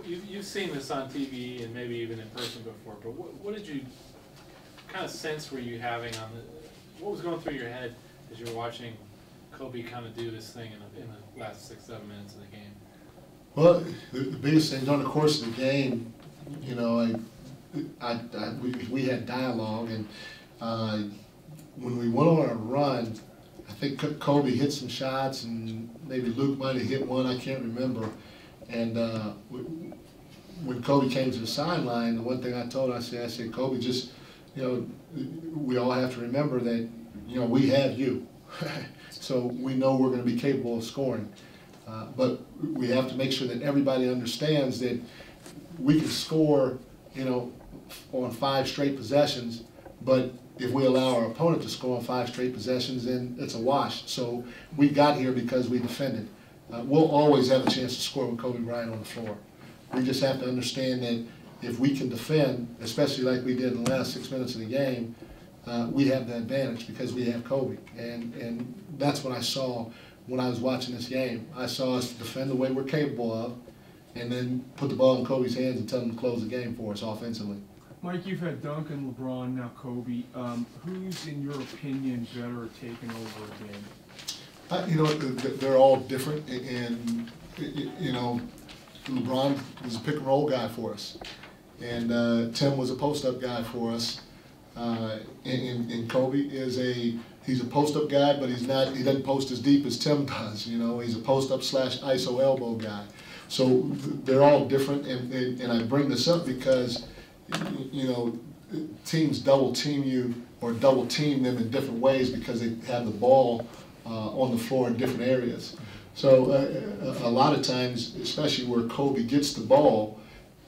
You've seen this on TV and maybe even in person before, but what did you kind of sense were you having on what was going through your head as you were watching Kobe kind of do this thing in the last 6-7 minutes of the game? Well, the biggest thing during the course of the game, you know, we had dialogue, and when we went on a run, I think Kobe hit some shots, and maybe Luke might have hit one, I can't remember. And when Kobe came to the sideline, the one thing I told him, I said, Kobe, just, you know, we all have to remember that, you know, we have you. So we know we're going to be capable of scoring. But we have to make sure that everybody understands that we can score, you know, on 5 straight possessions, but if we allow our opponent to score on 5 straight possessions, then it's a wash. So we got here because we defended. We'll always have a chance to score with Kobe Bryant on the floor. We just have to understand that if we can defend, especially like we did in the last 6 minutes of the game, we have the advantage because we have Kobe. And that's what I saw when I was watching this game. I saw us defend the way we're capable of, and then put the ball in Kobe's hands and tell him to close the game for us offensively. Mike, you've had Duncan, LeBron, now Kobe. Who's, in your opinion, better at taking over a game? You know, they're all different, and you know, LeBron was a pick and roll guy for us, and Tim was a post up guy for us, and Kobe is he's a post up guy, but he doesn't post as deep as Tim does. You know, he's a post up / ISO elbow guy. So they're all different, and I bring this up because, you know, teams double team you or double team them in different ways because they have the ball on the floor in different areas. So a lot of times, especially where Kobe gets the ball,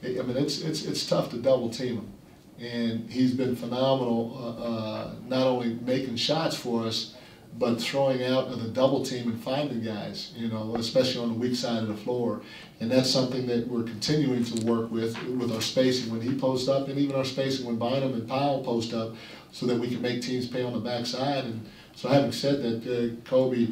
I mean, it's tough to double team him. And he's been phenomenal, not only making shots for us, but throwing out of the double team and finding guys, you know, especially on the weak side of the floor. And that's something that we're continuing to work with our spacing when he posts up, and even our spacing when Bynum and Powell post up, so that we can make teams pay on the backside. And so having said that, Kobe,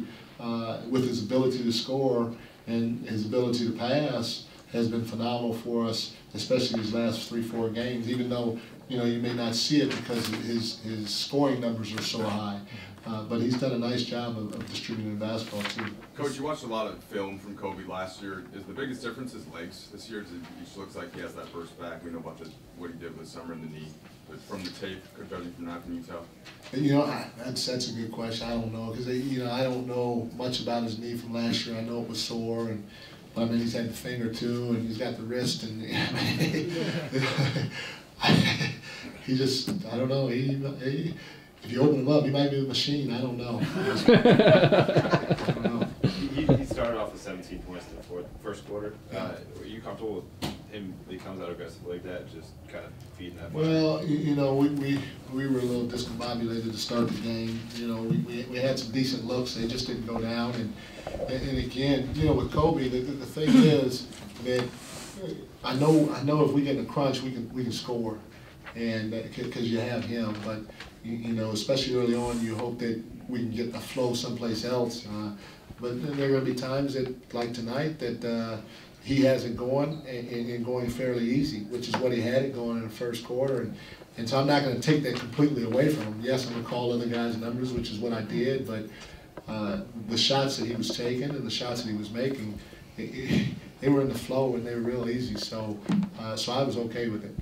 with his ability to score and his ability to pass, has been phenomenal for us, especially these last 3-4 games, even though, you know, you may not see it because his scoring numbers are so high. But he's done a nice job of distributing basketball too. Coach, you watched a lot of film from Kobe last year. Is the biggest difference his legs this year? He looks like he has that burst back. We know about what he did with summer in the knee. But from the tape, judging from that, can you tell? You know, that's a good question. I don't know, because you know, I don't know much about his knee from last year. I know it was sore, and I mean, he's had the finger too, and he's got the wrist, and he just, I don't know. If you open him up, he might be a machine. I don't know. I don't know. He started off with 17 points in the first quarter. Are you comfortable with him? He comes out aggressive like that, just kind of feeding that. Well, you know, we were a little discombobulated to start the game. You know, we had some decent looks. They just didn't go down. And again, you know, with Kobe, the thing is that I know if we get in a crunch, we can score, and because you have him. But you know, especially early on, you hope that we can get a flow someplace else. But then there are going to be times that, like tonight, that he has it going and going fairly easy, which is what he had it going in the first quarter. And so I'm not going to take that completely away from him. Yes, I'm going to call other guys' numbers, which is what I did, but the shots that he was taking and the shots that he was making, they were in the flow and they were real easy. So I was okay with it.